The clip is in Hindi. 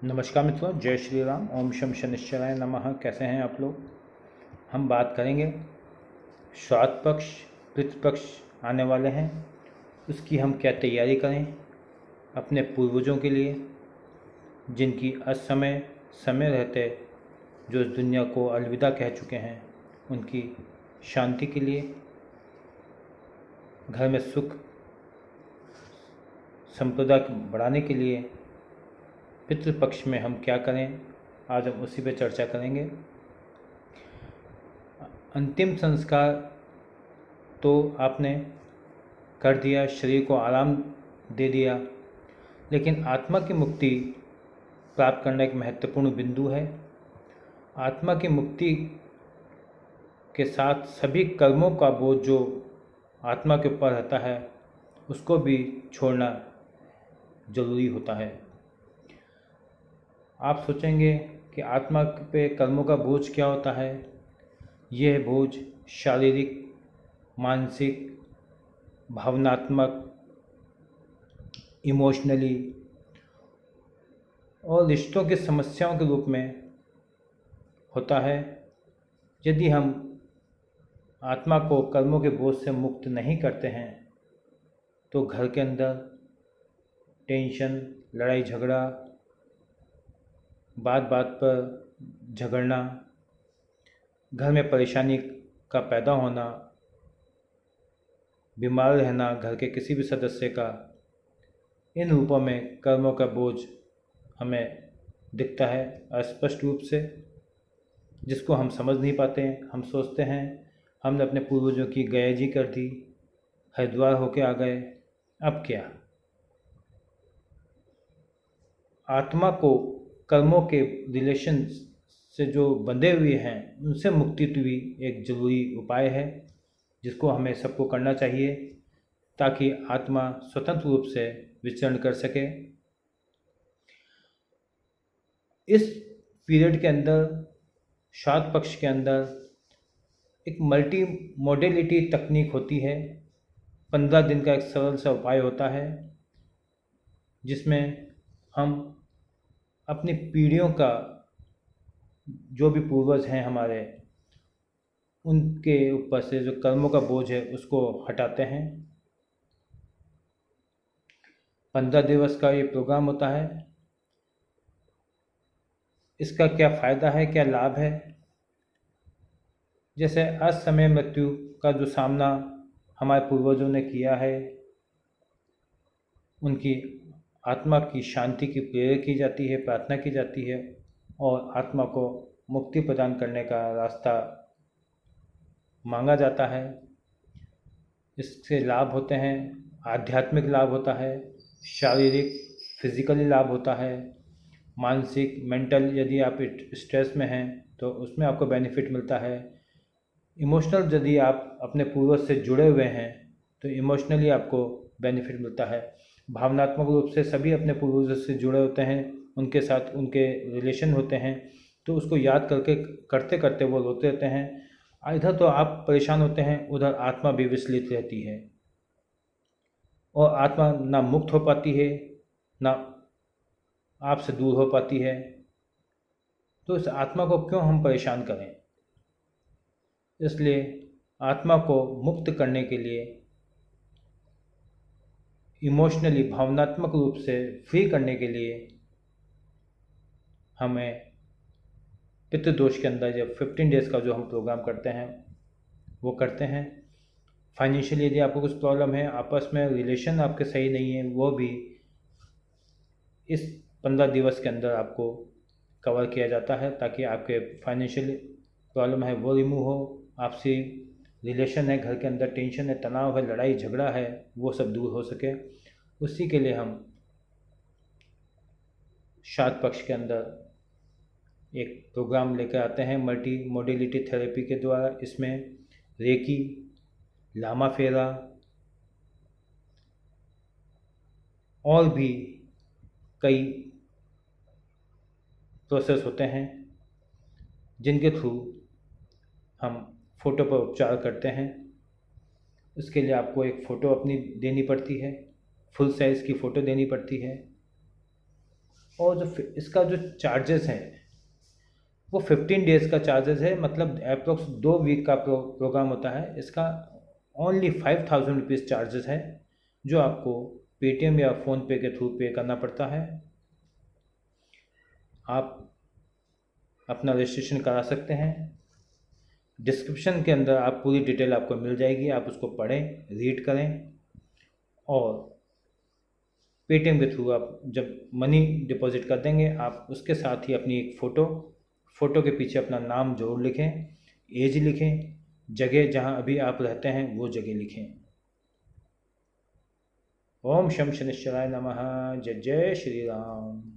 नमस्कार मित्रों, जय श्री राम। ओम शम शनिश्चराय नमः। कैसे हैं आप लोग? हम बात करेंगे श्राद्ध पक्ष, पितृपक्ष आने वाले हैं, उसकी हम क्या तैयारी करें अपने पूर्वजों के लिए, जिनकी असमय समय रहते जो इस दुनिया को अलविदा कह चुके हैं, उनकी शांति के लिए, घर में सुख संपदा बढ़ाने के लिए पितृपक्ष में हम क्या करें, आज हम उसी पे चर्चा करेंगे। अंतिम संस्कार तो आपने कर दिया, शरीर को आराम दे दिया, लेकिन आत्मा की मुक्ति प्राप्त करना एक महत्वपूर्ण बिंदु है। आत्मा की मुक्ति के साथ सभी कर्मों का बोझ जो आत्मा के ऊपर रहता है, उसको भी छोड़ना जरूरी होता है। आप सोचेंगे कि आत्मा पे कर्मों का बोझ क्या होता है। यह बोझ शारीरिक, मानसिक, भावनात्मक, इमोशनली और रिश्तों की समस्याओं के रूप में होता है। यदि हम आत्मा को कर्मों के बोझ से मुक्त नहीं करते हैं तो घर के अंदर टेंशन, लड़ाई झगड़ा, बात बात पर झगड़ना, घर में परेशानी का पैदा होना, बीमार रहना घर के किसी भी सदस्य का, इन रूपों में कर्मों का बोझ हमें दिखता है अस्पष्ट रूप से, जिसको हम समझ नहीं पाते हैं। हम सोचते हैं हमने अपने पूर्वजों की गैजी कर दी, हरिद्वार होके आ गए, अब क्या। आत्मा को कर्मों के रिलेशन से जो बंधे हुए हैं उनसे मुक्ति तो भी एक जरूरी उपाय है, जिसको हमें सबको करना चाहिए ताकि आत्मा स्वतंत्र रूप से विचरण कर सके। इस पीरियड के अंदर, श्राद्ध पक्ष के अंदर, एक मल्टी मोडेलिटी तकनीक होती है। 15 दिन का एक सरल सा उपाय होता है जिसमें हम अपनी पीढ़ियों का, जो भी पूर्वज हैं हमारे, उनके ऊपर से जो कर्मों का बोझ है उसको हटाते हैं। 15 दिवस का ये प्रोग्राम होता है। इसका क्या फ़ायदा है, क्या लाभ है? जैसे असमय मृत्यु का जो सामना हमारे पूर्वजों ने किया है, उनकी आत्मा की शांति की प्रेरणा की जाती है, प्रार्थना की जाती है और आत्मा को मुक्ति प्रदान करने का रास्ता मांगा जाता है। इससे लाभ होते हैं, आध्यात्मिक लाभ होता है, शारीरिक फिजिकली लाभ होता है, मानसिक मेंटल, यदि आप स्ट्रेस में हैं तो उसमें आपको बेनिफिट मिलता है। इमोशनल, यदि आप अपने पूर्वज से जुड़े हुए हैं तो इमोशनली आपको बेनिफिट मिलता है। भावनात्मक रूप से सभी अपने पूर्वजों से जुड़े होते हैं, उनके साथ उनके रिलेशन होते हैं, तो उसको याद करके करते करते वो रोते रहते हैं। इधर तो आप परेशान होते हैं, उधर आत्मा भी विचलित रहती है और आत्मा ना मुक्त हो पाती है, ना आपसे दूर हो पाती है। तो इस आत्मा को क्यों हम परेशान करें? इसलिए आत्मा को मुक्त करने के लिए, इमोशनली, भावनात्मक रूप से फ्री करने के लिए हमें पितृदोष के अंदर जब 15 डेज़ का जो हम प्रोग्राम करते हैं वो करते हैं। फाइनेंशियली यदि आपको कुछ प्रॉब्लम है, आपस में रिलेशन आपके सही नहीं है, वो भी इस 15 दिवस के अंदर आपको कवर किया जाता है ताकि आपके फाइनेंशियल प्रॉब्लम है वो रिमूव हो, आपसी रिलेशन है, घर के अंदर टेंशन है, तनाव है, लड़ाई झगड़ा है, वो सब दूर हो सके। उसी के लिए हम श्राद्ध पक्ष के अंदर एक प्रोग्राम लेकर आते हैं मल्टी मोडेलिटी थेरेपी के द्वारा। इसमें रेकी, लामा फेरा और भी कई प्रोसेस होते हैं जिनके थ्रू हम फ़ोटो पर उपचार करते हैं। उसके लिए आपको एक फ़ोटो अपनी देनी पड़ती है, फुल साइज़ की फ़ोटो देनी पड़ती है। और जो इसका जो चार्जेस है वो 15 डेज़ का चार्जेस है, मतलब अप्रोक्स 2 वीक का प्रोग्राम होता है। इसका ओनली 5000 रुपीज़ चार्जेस है, जो आपको पेटीएम या फ़ोनपे के थ्रू पे करना पड़ता है। आप अपना रजिस्ट्रेशन करा सकते हैं। डिस्क्रिप्शन के अंदर आप पूरी डिटेल आपको मिल जाएगी, आप उसको पढ़ें, रीड करें। और पेटीएम के थ्रू आप जब मनी डिपॉजिट कर देंगे, आप उसके साथ ही अपनी एक फ़ोटो के पीछे अपना नाम जरूर लिखें, एज लिखें, जगह जहां अभी आप रहते हैं वो जगह लिखें। ओम शम शनिश्चराय नमः। जय जय श्री राम।